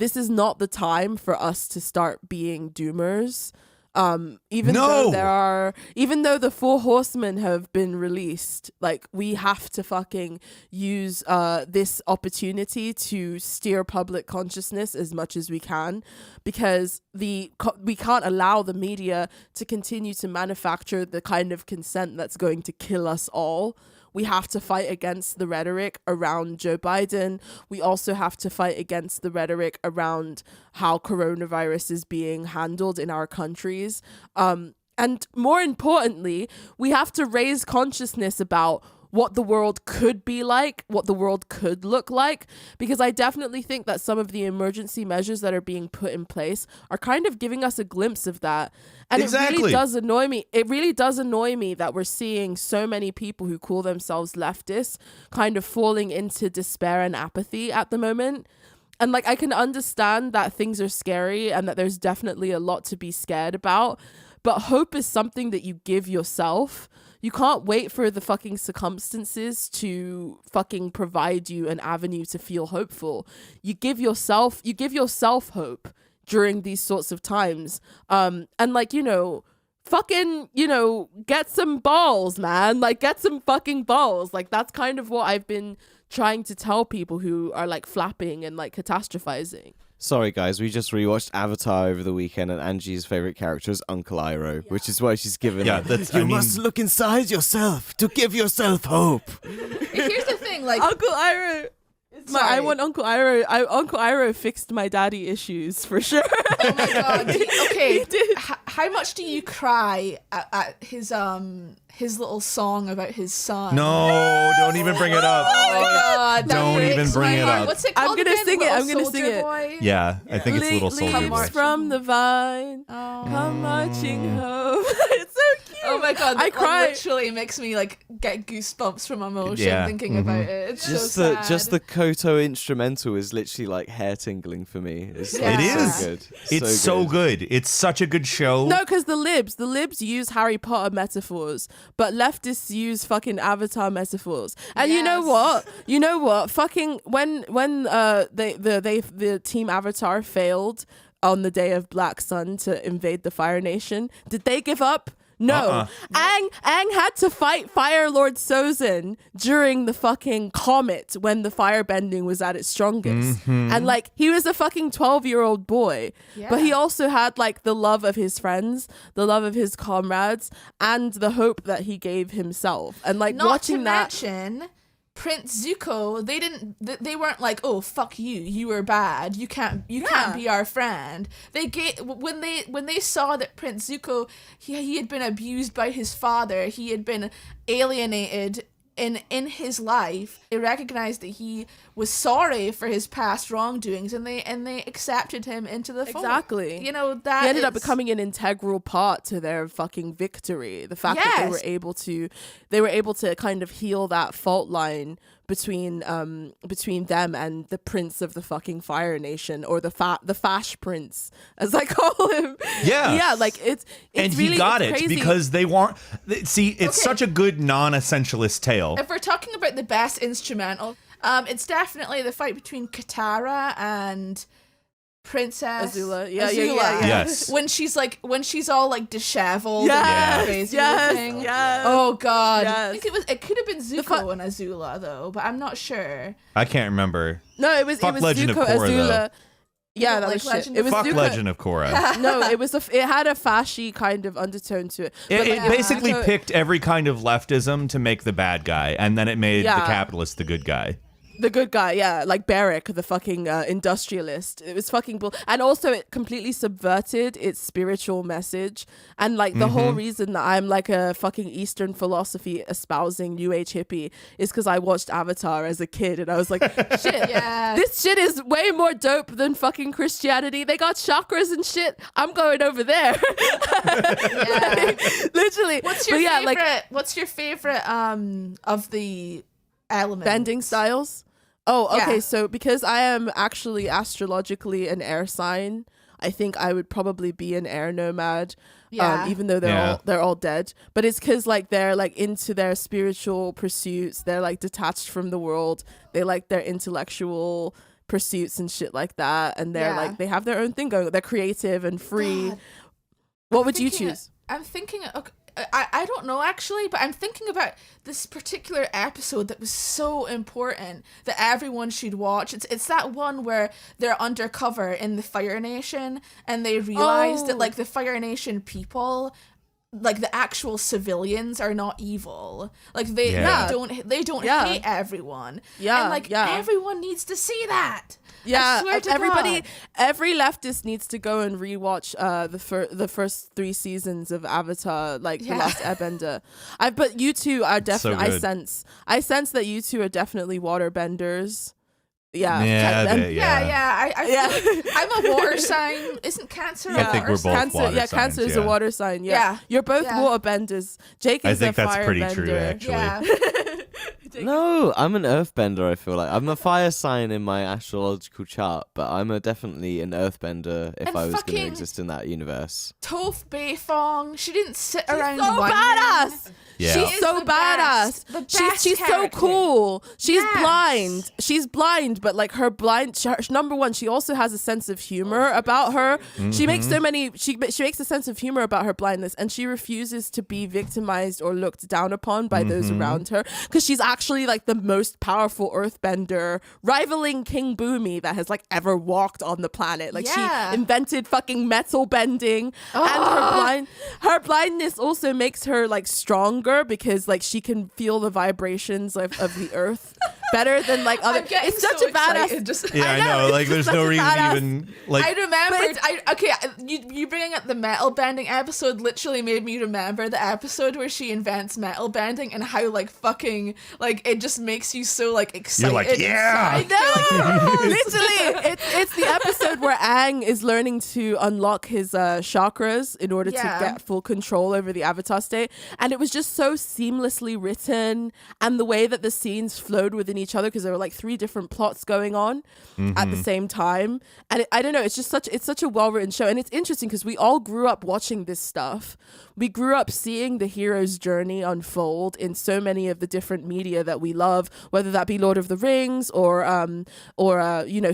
this is not the time for us to start being doomers. Even though the 4 horsemen have been released, like, we have to fucking use this opportunity to steer public consciousness as much as we can, because we can't allow the media to continue to manufacture the kind of consent that's going to kill us all. We have to fight against the rhetoric around Joe Biden. We also have to fight against the rhetoric around how coronavirus is being handled in our countries. And more importantly, we have to raise consciousness about what the world could be like, what the world could look like, because I definitely think that some of the emergency measures that are being put in place are kind of giving us a glimpse of that. And It really does annoy me. It really does annoy me that we're seeing so many people who call themselves leftists kind of falling into despair and apathy at the moment. And like, I can understand that things are scary and that there's definitely a lot to be scared about, but hope is something that you give yourself. You can't wait for the fucking circumstances to fucking provide you an avenue to feel hopeful. You give yourself hope during these sorts of times. And like, fucking, get some balls, man. Like, get some fucking balls. Like, that's kind of what I've been trying to tell people who are like flapping and like catastrophizing. Sorry, guys, we just rewatched Avatar over the weekend, and Angie's favorite character is Uncle Iroh, which is why she's given. Yeah, you must look inside yourself to give yourself hope. Here's the thing, like Uncle Iroh. I want Uncle Iroh. Uncle Iroh fixed my daddy issues for sure. Oh my god. Okay. How much do you cry at his little song about his son? No, don't even bring it up. Oh my god. Don't even bring it up. What's it called? I'm gonna sing it. I'm gonna sing it. Boy? Yeah, I think it's Little Soldier Leaves Boy. from the vine, come marching home. It's so cute. Oh my god, I cry. Literally makes me like get goosebumps from emotion thinking about it. It's Just so the Koto instrumental is literally like hair tingling for me. It's Yeah. It is. so good. It's so good. It's such a good show. No, because the libs use Harry Potter metaphors, but leftists use fucking Avatar metaphors. And you know what? Fucking when the team Avatar failed on the day of Black Sun to invade the Fire Nation, did they give up? No. Aang had to fight Fire Lord Sozin during the fucking comet when the firebending was at its strongest. And like, he was a fucking 12-year-old boy. Yeah. But he also had like the love of his friends, the love of his comrades, and the hope that he gave himself. And like, Not watching to that mention Prince Zuko, they weren't like, oh fuck you were bad, you can't be our friend. When they saw that Prince Zuko, he had been abused by his father, he had been alienated in his life, they recognized that he was sorry for his past wrongdoings, and they accepted him into the fold. Exactly. That he ended up becoming an integral part to their fucking victory. The fact that they were able to kind of heal that fault line between them and the Prince of the fucking Fire Nation, or the Fash Prince, as I call him. Yeah, like it's and really, he got it's it crazy. because they want. See, it's such a good non-essentialist tale. If we're talking about the best instrumental, it's definitely the fight between Katara and Princess Azula. Yeah. Yes. When she's all like disheveled Yes, and crazy yes, looking. yes. Oh god. Yes. I think it could have been Zuko and Azula though, but I'm not sure. I can't remember. No, it was Legend of Zuko, Korra, Azula. though. Yeah, that Like was shit. Legend It of was Fuck Zuko. Legend of Korra. No, it had a fashy kind of undertone to it. It, But, it like, basically Zuko- picked every kind of leftism to make the bad guy, and then it made the Yeah. capitalist the good guy. The good guy, yeah, like Beric, the fucking industrialist. It was fucking and also it completely subverted its spiritual message. And like the whole reason that I'm like a fucking Eastern philosophy espousing New Age hippie is because I watched Avatar as a kid, and I was like, shit, Yeah. this shit is way more dope than fucking Christianity. They got chakras and shit. I'm going over there. Yeah. Literally. What's your But yeah, favorite? like What's your favorite of the elements? bending styles? Oh, okay. Yeah. So because I am actually astrologically an air sign, I think I would probably be an air nomad. Yeah. Even though they're all dead, but it's because like they're like into their spiritual pursuits. They're like detached from the world. They like their intellectual pursuits and shit like that, and they're Yeah. like they have their own thing going. They're creative and free. God. What would you choose? I'm thinking, okay, I don't know actually, but I'm thinking about this particular episode that was so important that everyone should watch. It's that one where they're undercover in the Fire Nation and they realize that like the Fire Nation people, like the actual civilians, are not evil. Like they don't hate everyone. Yeah, and like everyone needs to see that. Yeah, I swear to everybody, God. every leftist needs to go and rewatch the first 3 seasons of Avatar, like the Last Airbender. But you two are definitely. good. I sense that you two are definitely waterbenders. Yeah, Yeah, And- they- I'm a water sign. Isn't Cancer? I think we're both Cancer, water yeah, signs, Cancer is yeah. a water sign. Yeah, Yeah. you're both Yeah. water benders. Jake I is think a that's fire pretty bender. true, actually. Yeah. No, I'm an earthbender, I feel like. I'm a fire sign in my astrological chart, but I'm definitely an earthbender if And I was going to fucking- exist in that universe. Toph Beifong, she didn't sit around So whining. badass. Yeah. She's She is so the badass. best. The best She's so character. cool. She's Yes. blind. She's blind, but like her number one, she also has a sense of humor about her. She makes so many. She makes a sense of humor about her blindness, and she refuses to be victimized or looked down upon by those around her because she's actually like the most powerful earthbender, rivaling King Boomy that has like ever walked on the planet. Like Yeah. she invented fucking metal bending, and her blindness also makes her like stronger because like she can feel the vibrations of the earth better than like other. I'm getting It's such so a badass. excited, just- Yeah, I know. Like, there's Such no a reason badass- even like. I remembered. You bringing up the metal bending episode literally made me remember the episode where she invents metal bending and how like fucking like it just makes you so like excited. like, yeah! inside. You're like, Literally, it's the episode where Aang is learning to unlock his chakras in order to Yeah. get full control over the Avatar state, and it was just so seamlessly written, and the way that the scenes flowed within each other because there were like 3 different plots going on at the same time, and I don't know, it's such a well written show, and it's interesting because we all grew up watching this stuff. We grew up seeing the hero's journey unfold in so many of the different media that we love, whether that be Lord of the Rings or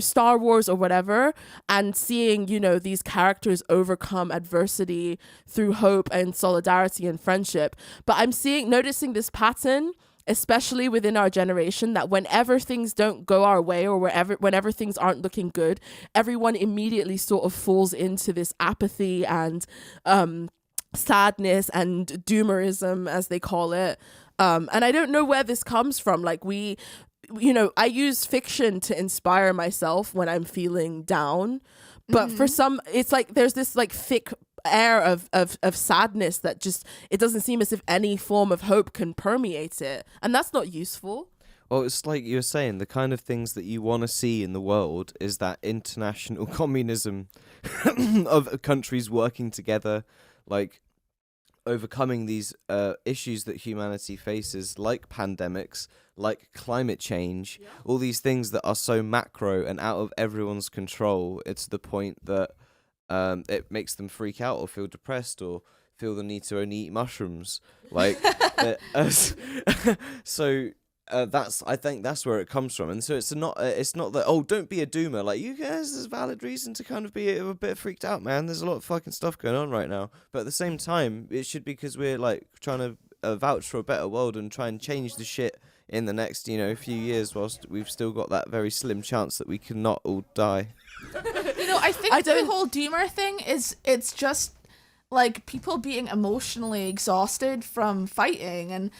Star Wars or whatever, and seeing, these characters overcome adversity through hope and solidarity and friendship. But I'm noticing this pattern, especially within our generation, that whenever things don't go our way or whenever things aren't looking good, everyone immediately sort of falls into this apathy and sadness and doomerism, as they call it. And I don't know where this comes from. Like I use fiction to inspire myself when I'm feeling down. But for some, it's like there's this like thick air of sadness that just, it doesn't seem as if any form of hope can permeate it. And that's not useful. Well, it's like you were saying, the kind of things that you want to see in the world is that international communism of countries working together, like overcoming these issues that humanity faces, like pandemics, like climate change, all these things that are so macro and out of everyone's control. it's the point that it makes them freak out or feel depressed or feel the need to only eat mushrooms. Like, I think that's where it comes from. And so it's not that, oh, don't be a doomer. Like, you guys, there's valid reason to kind of be a bit freaked out, man. There's a lot of fucking stuff going on right now. But at the same time, it should be because we're like trying to vouch for a better world and try and change the shit in the next, few years, whilst we've still got that very slim chance that we cannot all die. I think the whole doomer thing it's just like people being emotionally exhausted from fighting, and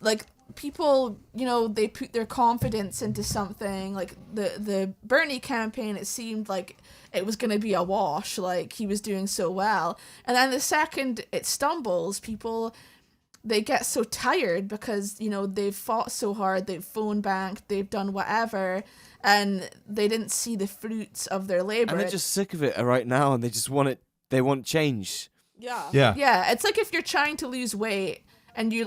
like people, they put their confidence into something. Like the Bernie campaign, it seemed like it was going to be a wash, like he was doing so well, and then the second it stumbles, people, they get so tired because they've fought so hard, they've phone banked, they've done whatever, and they didn't see the fruits of their labor. And they're just sick of it right now, and they just want it. They want change. Yeah, it's like if you're trying to lose weight and you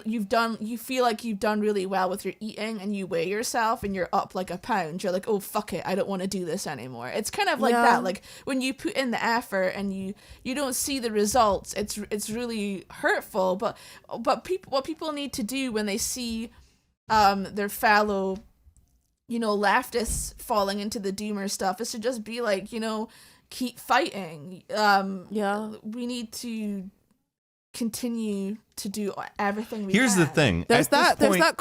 feel like you've done really well with your eating, and you weigh yourself and you're up like a pound, you're like, oh fuck it, I don't want to do this anymore. It's kind of like that. Like when you put in the effort and you don't see the results, it's really hurtful. But what people need to do when they see their fellow leftists falling into the doomer stuff. It should just be like, keep fighting. We need to continue to do everything we Here's can. the thing. There's that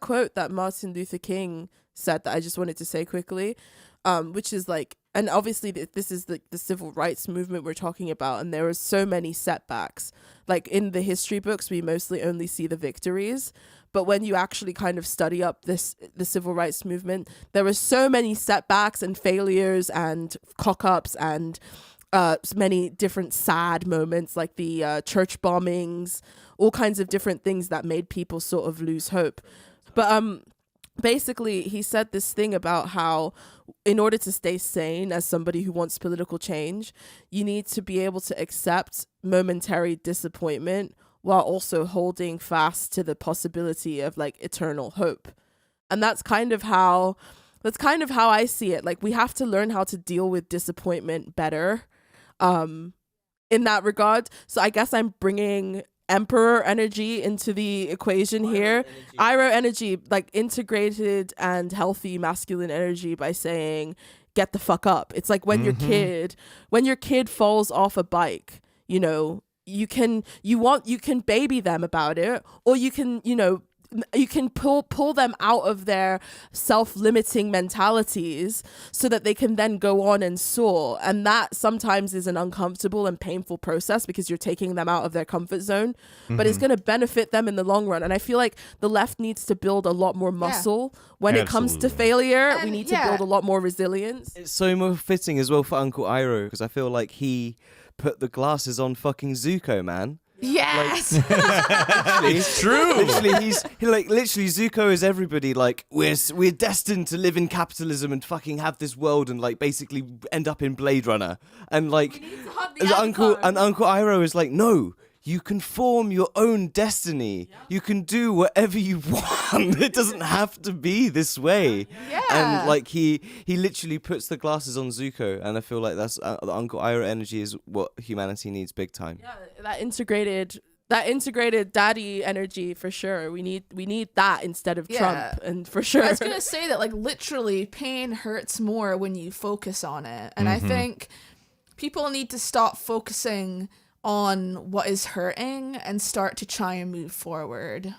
quote that Martin Luther King said that I just wanted to say quickly, which is like, and obviously this is the civil rights movement we're talking about, and there are so many setbacks. Like in the history books, we mostly only see the victories, but when you actually kind of study up the civil rights movement, there were so many setbacks and failures and cock-ups and many different sad moments, like the church bombings, all kinds of different things that made people sort of lose hope. But basically, he said this thing about how in order to stay sane as somebody who wants political change, you need to be able to accept momentary disappointment while also holding fast to the possibility of like eternal hope. And that's kind of how I see it. Like, we have to learn how to deal with disappointment better in that regard. So I guess I'm bringing Emperor energy into the equation here. Iroh energy, like integrated and healthy masculine energy, by saying, get the fuck up. It's like when your kid falls off a bike, you can baby them about it, or you can pull them out of their self-limiting mentalities so that they can then go on and soar. And that sometimes is an uncomfortable and painful process because you're taking them out of their comfort zone, but it's going to benefit them in the long run. And I feel like the left needs to build a lot more muscle when it comes to failure. And we need to build a lot more resilience. It's so more fitting as well for Uncle Iroh, because I feel like he put the glasses on fucking Zuko, man. Yes. It's true. Literally, literally Zuko is everybody. Like, we're destined to live in capitalism and fucking have this world and like basically end up in Blade Runner. And like Uncle Iroh is like, no, you can form your own destiny. Yeah. You can do whatever you want. It doesn't have to be this way. Yeah. And like he literally puts the glasses on Zuko, and I feel like that's the Uncle Iroh energy is what humanity needs big time. Yeah, that integrated daddy energy for sure. We need that instead of Trump, and for sure. I was gonna say that, like, literally pain hurts more when you focus on it, and I think people need to stop focusing on what is hurting and start to try and move forward.